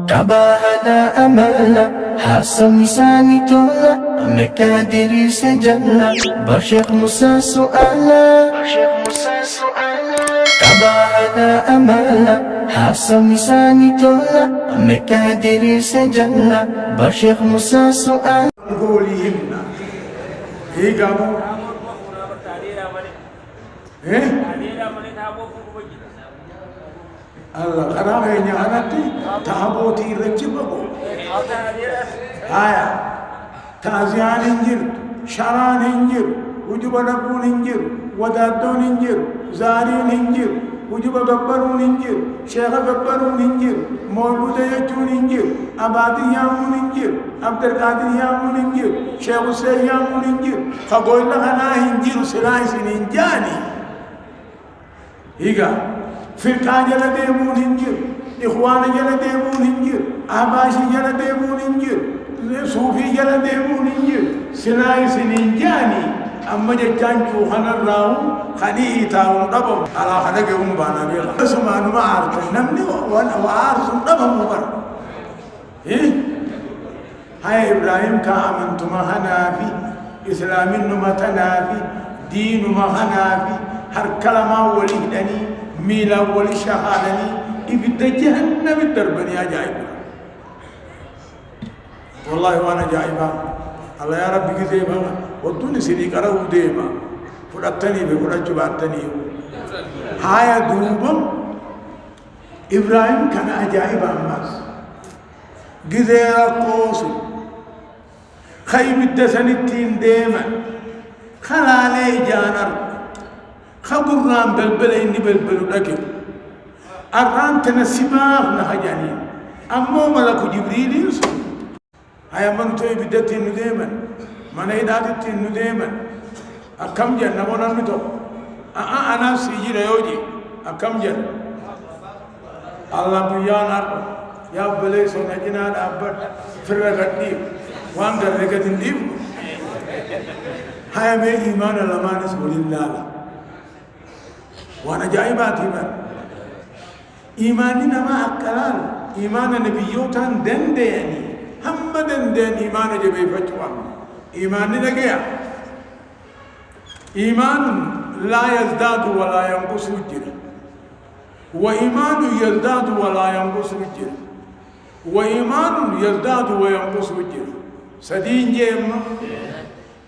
كباهنا أملنا حسن ساني تولا مكادري سجلنا برشق موسى سؤالا كباهنا أملنا حسن ساني تولا مكادري سجلنا برشق موسى سؤالا قوليهن هي قاموا الله قرار هي نعتي تابوتي رجبه هايا تازيان انجر شران انجر وجب ربون انجر ودادون انجر زارين انجر وجب غبرون انجر شيخ غبرون انجر مولود يجون انجر أبادي يامون انجر عبد القادر يامون انجر شيخ حسين يامون انجر فقول لك أنا انجر سلايس انجاني هيغا فرقا جل ديمون انجر إخوان جل ديمون انجر أحباشي جل ديمون انجر صوفي جل ديمون انجر سلايس انجاني أما جتان جوهنا الراو خني إتاون ربهم على خدك يوم بانا بيلا سمان ما عارف نمني وعارف ربهم مبر إيه هاي إبراهيم كأمنتم هنافي إسلام نما تنافي دين ما هنافي هر كلمة ولدني ميلا ولشهادني إبدا جهنم الدربني أجايب والله وأنا جايبا الله يا ربي كذيبا ودوني سيدي كرهو ديما فرطني بفرط جبارتني هاي دوبم إبراهيم كان أجايب أماس جزيرة قوس خيب الدسنتين ديما خلالي جانر خبران بلبل إني بلبل لكن أران تنسيباف نهجاني أمو ملك جبريل يوسف هاي من توي بدتين ديما من إداتين ديما أكم جن نبونا متو أنا سيجي ريوجي أكم جن الله بيانا يا بلي سونا جنان أبد فرقتني وان درجتين ديم هاي من إيمان الله نسبول الله وانا جايباتي من إيماننا ما أكلال إيمان نبيوتان دنديني هم دندين إيمان جبي فتوى إيماننا جيا إيمان لا يزداد ولا ينقص الجنة وإيمان يزداد ولا ينقص الجنة وإيمان يزداد وينقص الجنة سدين جيم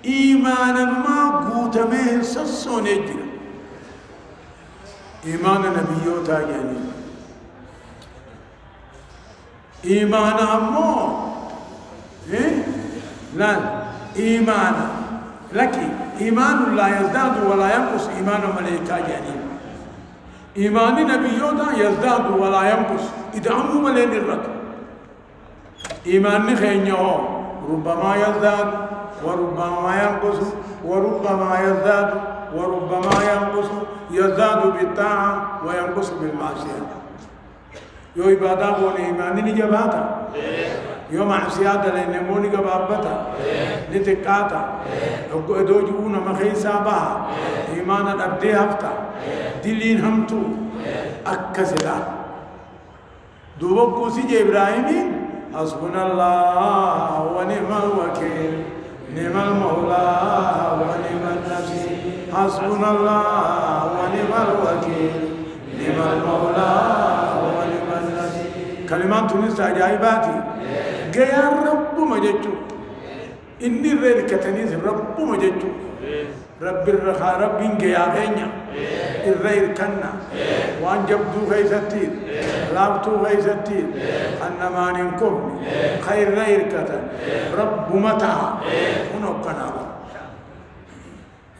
إيمانا ما قوتمه سسون الجنة إيمان نبيوتا يعني إيمان أمو إيه؟ لا إيمان لك إيمان لا يزداد ولا ينقص إيمان ملائكة يعني إيمان نبيوتا يزداد ولا ينقص إدعموا ملائكة الرد إيمان نخينيه ربما يزداد وربما ينقص وربما يزداد وربما يزداد بالطاعة وينقص بالمعصية يو إبادة بوني إيماني نجباتا يو معصيات لنموني قبابتا نتكاتا دوجونا مخيصا بها إيمانا أبدي هفتا دلين همتو أكسلا دوبكو سيجي إبراهيمين حسبنا الله ونعم الوكيل نعم المولى ونعم النصير حسبنا الله ونعم الوكيل نعم المولى ونعم النصير كلمات تونس عجائباتي جاء رب مجدو إني غير كتنيس رب مجدو رب الرخاء رب جاء غينا الغير كنا وان جبدو غيثتين لابتو غيثتين أنما ننكم خير غير كتن رب متى ونقنا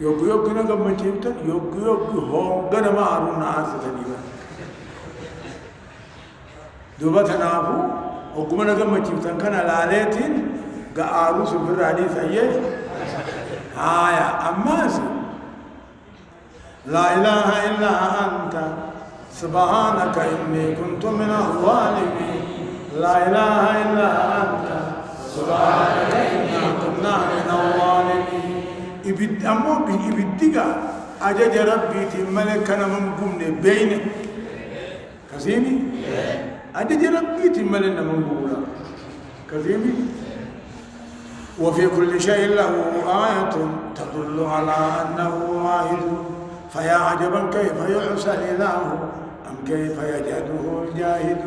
يوغ يوغ نغم مجيبتن يوغ يوغ هون غنما أرونا آسدني دوبتنا أبو وقم نغم مجيبتن كان لاليتين غارو سفر حديث أيه آية أماسي لا إله إلا أنت سبحانك إني كنت من الظالمين لا إله إلا أنت سبحانك إني كنا من الظالمين إبد أمو بإبدك أجج ربي تملك أنا ممكن بين كسيني أدي ربي تملنا من بولا كذيبي وفي كل شيء له آية تدل على أنه واحد فيا عجبا كيف يعصى الإله أم كيف يجهده الجاهد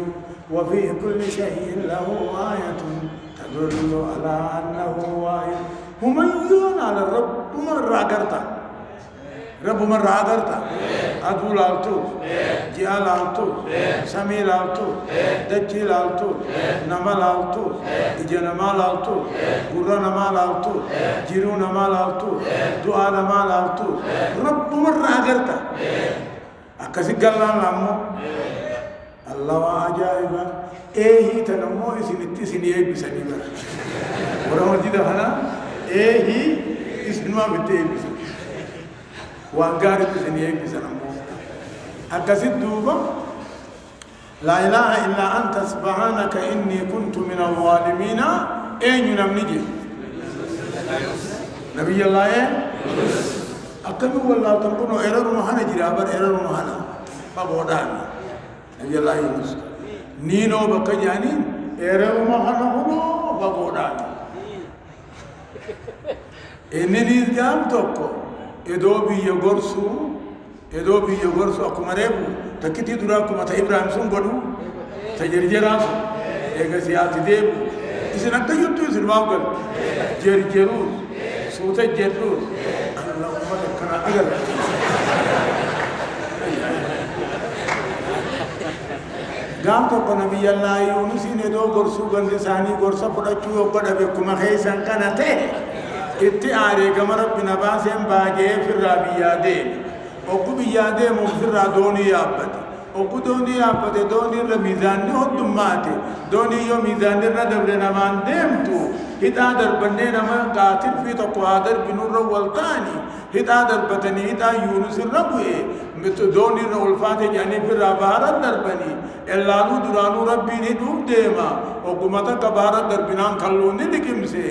وفي كل شيء له آية تدل على أنه واحد هميون على الرب مرة قرطة رب مرة قرطة أدو لالتو جيا لالتو سمي لالتو دجي لالتو نما لالتو إجا نما لالتو قرى نما لالتو جيرو نما لالتو دعا نما لالتو رب مرة قرطة أكسي قلان لامو الله عجائبا إيه تنمو إسنتي سنيه بسنيبا ورحمة جدا هنا إيه إسنما بتيه بسنيبا وانقارب سنيك بسنمو أكسد دوبا لا إله إلا أنت سبحانك إني كنت من الظالمين أين نمنجي نبي الله أكبر والله تنقنوا إرر مهانا جرابر إرر مهانا فبوداني نبي الله يونس نينو بكجاني إرر مهانا هنو فبوداني إنني جام توقو إدوبي يغرسو أكو مريبو تكتي دراكو متى إبراهيم سن قدو تجرجراسو إيغا سياتي ديبو إسن أكتا يوتو إسن واقل جرجروس سوتا جروس اللهم تكنا أغل قام توقع نبي الله يونسين إدو غرسو غنزي ساني غرسو فرأچو يوقع بكما خيسان كانت itti aaree gama rabbina baaseen baagee firraa biyyaa deeme oggu biyyaa deemuun firraa doonii yaabbate oggu doonii yaabbate doonii irra miizaanni hoddummaate doonii yoo miizaanni irra dabre namaan deemtu hidhaa darbannee nama qaatil fi tokko haa darbinurra wal ta'anii hidhaa darbatanii hidhaa yuunus irra bu'e doonii irra ulfaate jedhanii firraa baharat darbanii ellaanuu duraanuu rabbiin hidhuuf deema ogguma takka baharat darbinaan kalluunni liqimse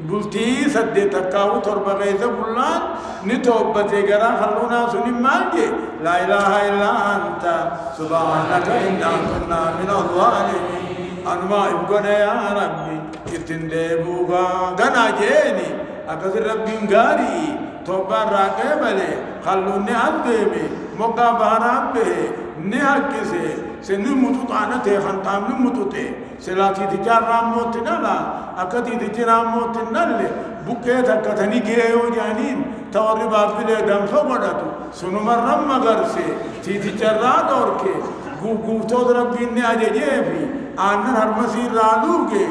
bultii saddeet akkaawu torba keessa bullaan ni toobbatee garaa halluunaa suni maal jee laa ilaaha illaa anta subhaanaka innaa kunnaa min adh-dhaalimiin anumaa ibgone yaa rabbi ittiin deebuugaa ganaa jeeni akkasi rabbiin gaarii tobbaan raaqee malee halluunni addeeme moggaa baharaan bahe ni haqqise seni mutuxaana ta'e hanxaamni mutute silaatiiti jaarraan mootti dhala akkatiiti jiraan mootti dhalle buqqee takkatanii geeyoo jaaniin tawarri baabbilee danfa godhatu sunumarran magarse tiiticharraa dhorke guuguuftoota rabbiin ni ajajeefi aannan harmasiirraa luuge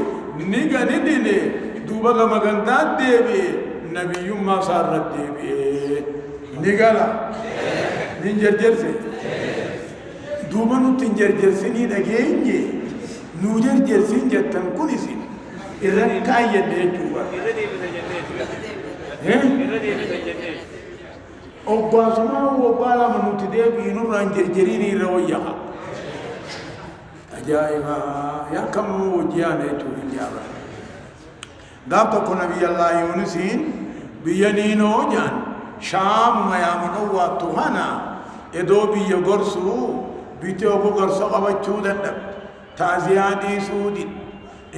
ni gani dile duuba gama gandaat deebi'e nabiyyummaa isaarrat deebi'e ni gala nin jarjarse duuba nutti hin jarjarsinii dhageenye nuu jarjarsin jettan kun isin irra kaayyadde jechuudha obbaasumaa obbaa lama nuti deebiinurraa hin jarjariin irra wayyaha ajaa'iba yakkamuu wajjiyaana jechuudha hin jaarra gaaf tokko nabiyyallaa yuunisiin biyya niinoo jaan shaamuma yaamanowwaattu hana edoo biyya gorsuu bitee obo gorsa qabachuu dadhabe taaziyaa dhiisuu dide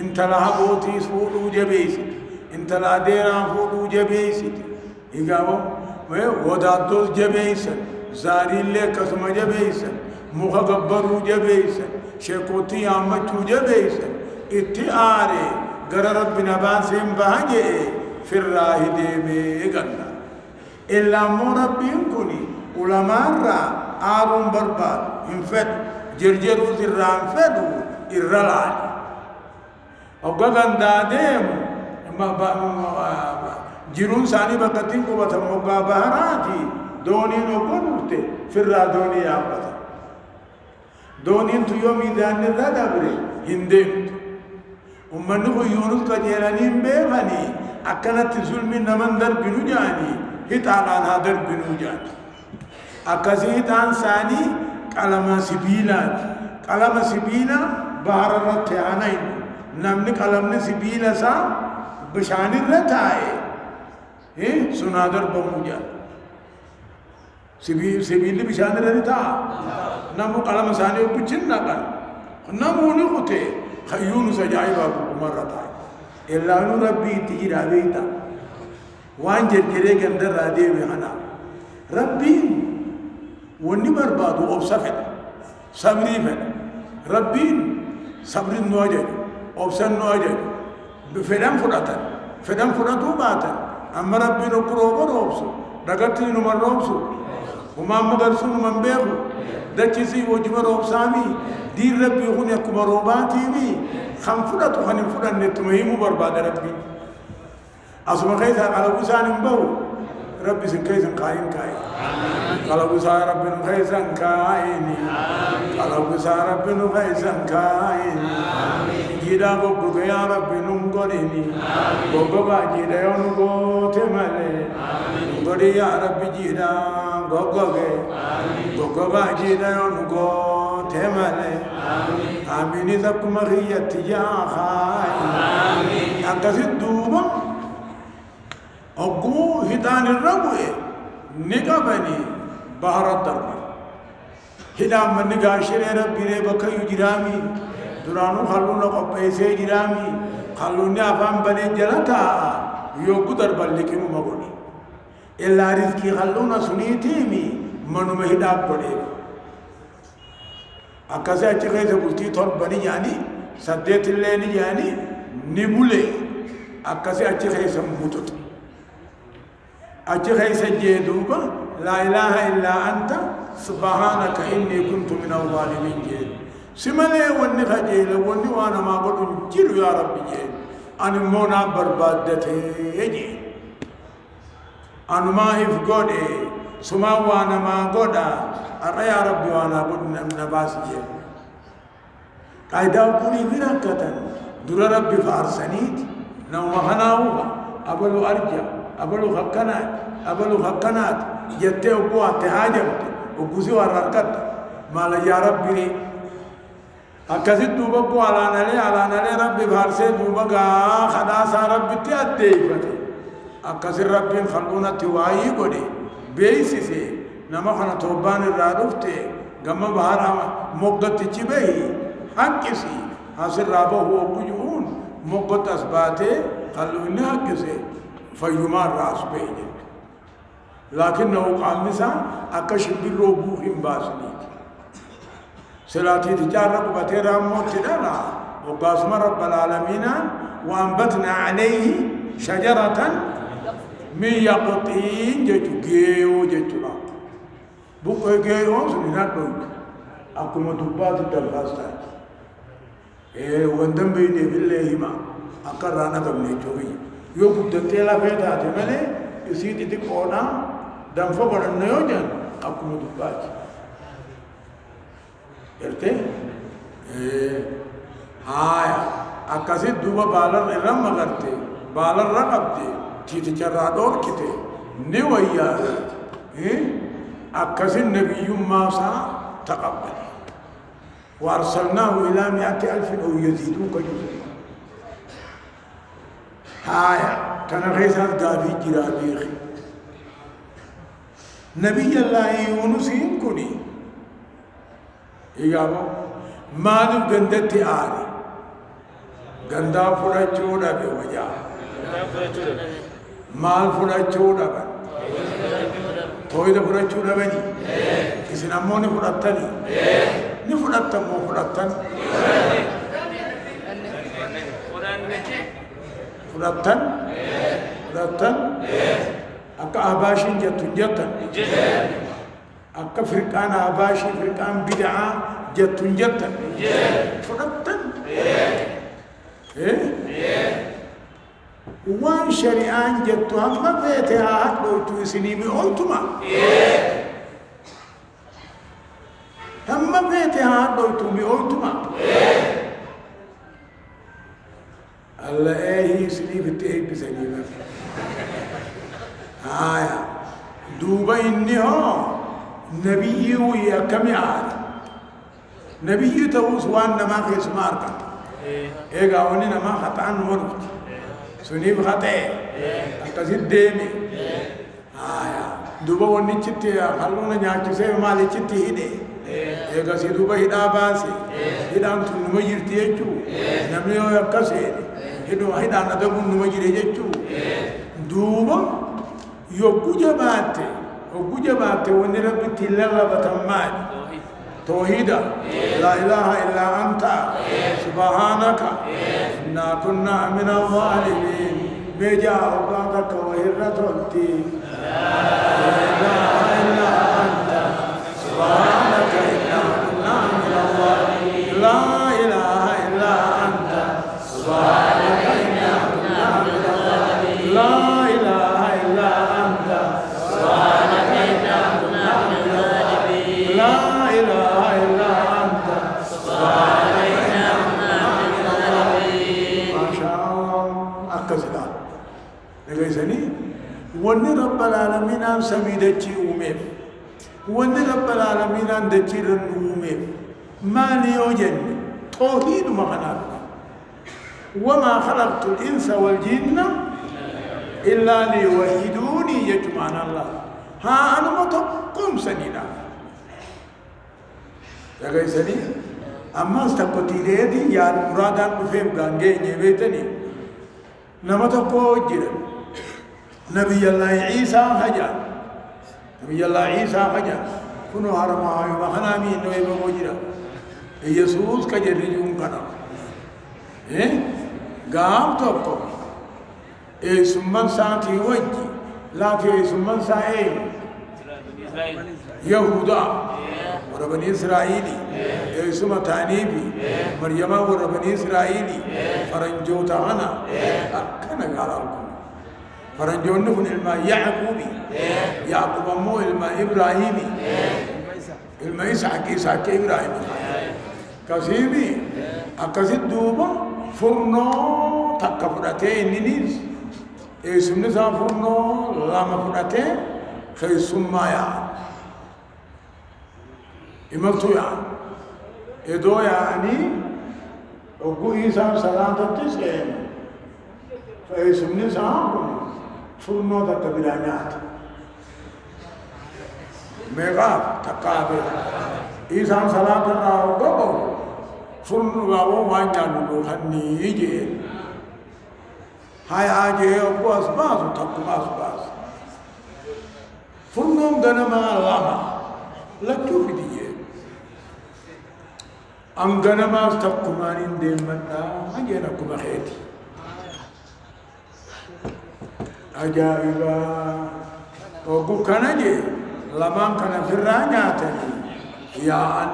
intala habootii fuudhuu jabeeysite intala adeeraan fuudhuu jabeeysite igaabo wadaaddoos jabeeysan zaariillee akkasuma jabeeysan muka gabbaruu jabeeysan sheekootii yaammachuu jabeeysan itti aaree gara rabbina baaseen baha jedhe firraa hideemee ganna illaa immoo rabbiin kun ulamaarraa aaruun barbaadu hin fedhu jarjaruus irraa hin fedhu irra laali ogga gandaa deemu jiruun isaanii bakkattiin qubatan moggaa baharaati dooniin ogga dhufte firraa doonii yaabbata dooniin tu yoo miizaanni irra dabre hin deemtu ummanni kun yuunus qajeelanii hin beekanii akkanatti zulmi naman darbinu jaanii hixaadhaan haa darbinuu jaani akkasii hixaan isaanii qalama sibiilaati qalama sibiila bahara irratti aanayin namni qalamni sibiila isaa bishaanirra taa'e sunaa darbamuu jaani sibiilli bishaanirra ni taa'a namu qalama isaanii obbichin naqan نموني قتي خيون سجايبا مرة إلا أن ربي تجي رابيتا وان جرجري جندر رادي بهنا ربي وني بربادو أبصفت صبري فن ربي صبر نواجه أبصن نواجه بفدام فراتو باتا أما ربي نكروبر أبصو دقتي نمر أبصو وما مدرسو نمن بيخو دچسي وجمر أبصامي دير ربي يخون يكما روباتي بي خنفراتو خنفرات نتمهيمو برباد ربي أسمع خيثا على وسان مبو ربي سنكيسن قاين على وسان ربي نخيسن قاين على وسان ربي نخيسن قاين جيدا بوبك يا ربي نمغريني بوبك جيدا يونغو تمالي نمغري يا ربي جيدا غوغوغي بوبك جيدا يونغو تمالي آمين ذاكم غيت يا خاي أكثر دوبا أقو هدان الربوة نقبني بحر الدرب هدام من نقاشر ربي ربك يجرامي درانو خلونا قبيسي جرامي خلوني أفهم بني جلتا يوكو درب لكم مغني إلا رزقي خلونا سنيتيمي منو مهداب بديب أكاسي أچخي سبولتي طول بني جاني سديت الليني جاني نبولي أكاسي أچخي سمبوتت أچخي سجيدوبا لا إله إلا أنت سبحانك إني كنت من الظالمين جيد سمالي وني خجيل وني وانا ما قلت جيرو يا ربي جيد أنا مونا بربادتي جيد أنا ما إفقودي سما وانا ما قودا أرى يا ربي وانا قد نباس جيد قايدا وقوني فينا كتن در ربي فارسنيت نوم خناوها أبلو أرجع أبلو خكنات جتة وقوة تهاجمت وقوزي ورقت مالا يا ربي أكثر دوبا على نالي ربي فارسي دوبا خداسا ربي تياديفتي أكثر ربي خلونا توايي قولي بيسيسي نما خنا توبان الرادوفتي غما بحر موقت تشبهي حقسي حاصل رابه هو بجون موقت أسباتي خلونا حقسي فيما الراس بيني لكنه قامسا أكشف بالروبوخ باسني سلاتي تجارة بتيرا موت دلا وقاسم رب العالمين وأنبتنا عليه شجرة من يقطين جتو جيو جتو بوكو جيو سنينات بوك أكو مدوبات الدرخاستات وندم بيني بالله ما أقرانا قبل جوي يو بدتيلا فيتا تمني يسيدي تكونا دم فوق النيوجن أكو مدوبات يرتي هاي أكاسي دوبا بالر إرم مغرتي بالر رقبتي تيتي جرادور كتي نويا أكاسي النبي موسى تقبل وأرسلناه إلى 100,000 أو يزيدون كجزء هاي كان غيثات قابي جرابيخي نبي الله يونس ينكني إيجابا مالو غندتي آري غندا فرچودا بوجا مال فرچودا بن تويدا فرچودا بني كسنا موني فراتني ني فراتن مو فراتن فراتن أكا أباشين جتن أكا فرقان أباشي فرقان بدعا جتن فرقتن وان شريعان جتو هم فيتها حدوتو سنيمي أولتما هم فيتها حدوتو مي أولتما الله هي سنيمي تهي بسنيمي آية دوبا إني هو نبي ويا كم يعاد نبي توس وان نما في سمارك إيه قاوني نما خطأ نورت سنيب خطأ أكثر ديني دوبا وني تشتي خلونا نياكي سيف مالي تشتي هدي eega si duuba hidhaa baase hidhaan tun numa jirti jechuu namni yoo akka seene hidhaan adabuun numa jire jechuu duuba yogguu jabaatte wanni rabbitti lallabatan maali توحيدا لا إله إلا أنت سبحانك إنا كنا من الظالمين بجا أوقاتك وهرة التي لا إله إلا أنت سبحانك إنا كنا من الظالمين لا إله إلا أنت سبحانك إنا كنا من الظالمين لا إله إلا أنت سبحانك إنا كنا من الظالمين لا إله إلا أنت سبحانك إنا كنا من الظالمين ما شاء الله أكسلا لغيثني وني رب العالمين أن سميدتي أميم وني رب العالمين أن دتيرن أميم ما ليوجن توحيد معناه وما خلقت الإنس والجن إلا ليوحدوني يجمعنا الله ها أنا متقم سنينا يا غيثني أما استقطي ليدي يا مرادان بفهم غانجي نيبيتني نما تقوجر نبي الله عيسى حجا نبي الله عيسى حجا كنو حرما ما خنامي نو يبوجرا يسوع كجريجون كنا غام توكو سمن ساتي وجي لا تي سمن ساي يهودا وربني إسرائيلي سما تانيبي مريم وربني إسرائيلي فرنجو تانا أكنا قالوا فرنجو نكون الماء يعقوبي يعقوب مو الماء إبراهيمي الماء إسحاق إبراهيمي كسيبي أكسيد دوبا فرنو تكفرتين نينيز سمنا سافرنو لما فرتين خيسوم مايا إملتو يعني إدو يعني أقول إنسان سلامة تسين فإسمني سامون فرنو تكبرانيات مغاب تكابر إنسان سلامة راوغو فرنو غاو وانجا نلو خني يجي هاي آجي أبو أسباس تكو أسباس فرنو غنما لما لكو في دي أنغنا ما استقمان ديمنا أجينا كم خيتي أجايبا وقو كنجي لمان كان فرانيا تاني يا أن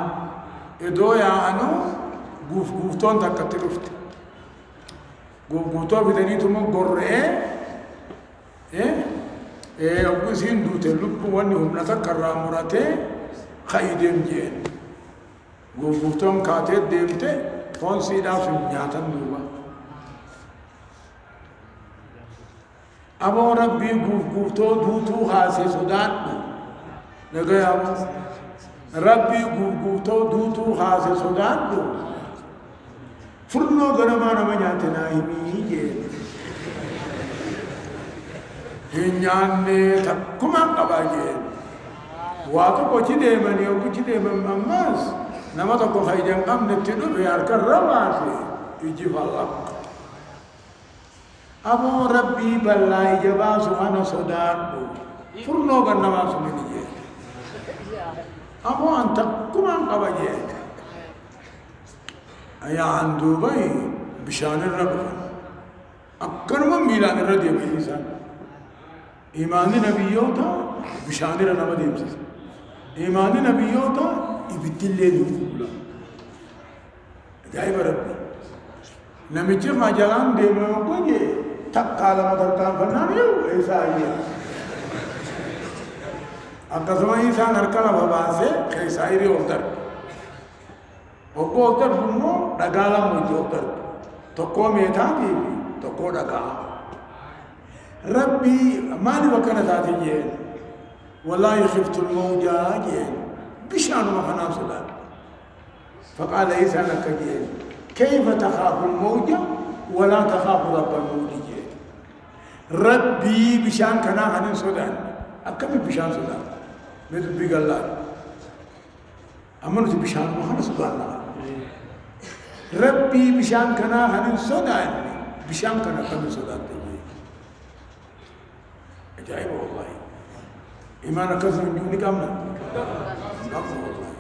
إدو يا أنو غوفتون تكتلفت غوفتون بدني تومو غوري أقول سين دوتة لب واني هم نتكرر مراتي خايدم جين غوفتون كاتي ديمتي فون سيدا في نياتن دوبا أبو ربي غوفتو دوتو خاسي سودان نجاي أبو ربي غوفتو دوتو خاسي سودان دو فرنو غنما نما نياتنا إيمي جين hinyaanne takkuma qabaajeen waa tokko chideemanii oggu chideeman ammaas nama tokko fayyidan qabnetti dhufe harkarra baase iji fallaqqa aboo rabbii bal'aa ija baasu ana sodaadhu furnoo gannamaa sunin jee aboo an takkumaan qaba jee ayaan duubai bishaanirra dhufan akkanuma miilaan irra deebiin isaan إيمان نبيوتا بشانير نما ديمسس إيمان نبيوتا يبتلي نفولا جايب ربي نمشي ما جلان ديمو كوني تكالا ما تركان فنانيو إيسا إيا أكسما إيسا نركلا بباسه إيسا إيري أوتر أوتر بمو دعالا موجي أوتر تكو ميتا ديبي تكو دعالا ربي ماني وكان ذاتي جين والله خفت الموجة جين بشان وخنا صدق فقال عيسى لك جين كيف تخاف الموجة ولا تخاف رب الموج جين ربي بشان كنا عن السودان أكمل بشان سودان مثل بيقال الله أما نتي بشان ما خلص سبحانه ربي بشان كنا هن صدان بشان كنا هن صدان تجي عجائب والله إيمان كذا من دون كامنا والله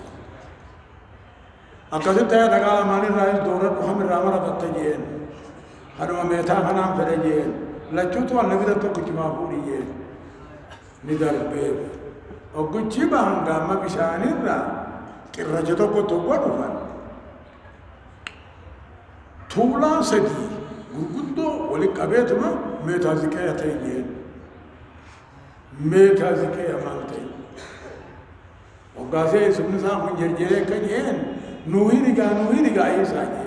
أكذب تيا دعاء ماني رايز دورة محمد رامر بتجين هنو ميتا خنام فرجين لا تشوتوا النبي ده تو كتير ما بوريه ندار بيب أو كتير بهم غاما بشاني را كرجتو كتو بودوان تولا سدي غوغدو ولي كابيتما ميتا زكايا تيجين ميتا زكايا مانتي وغازي سمنسا من جرجيري كنين نوهي نيغا إيساني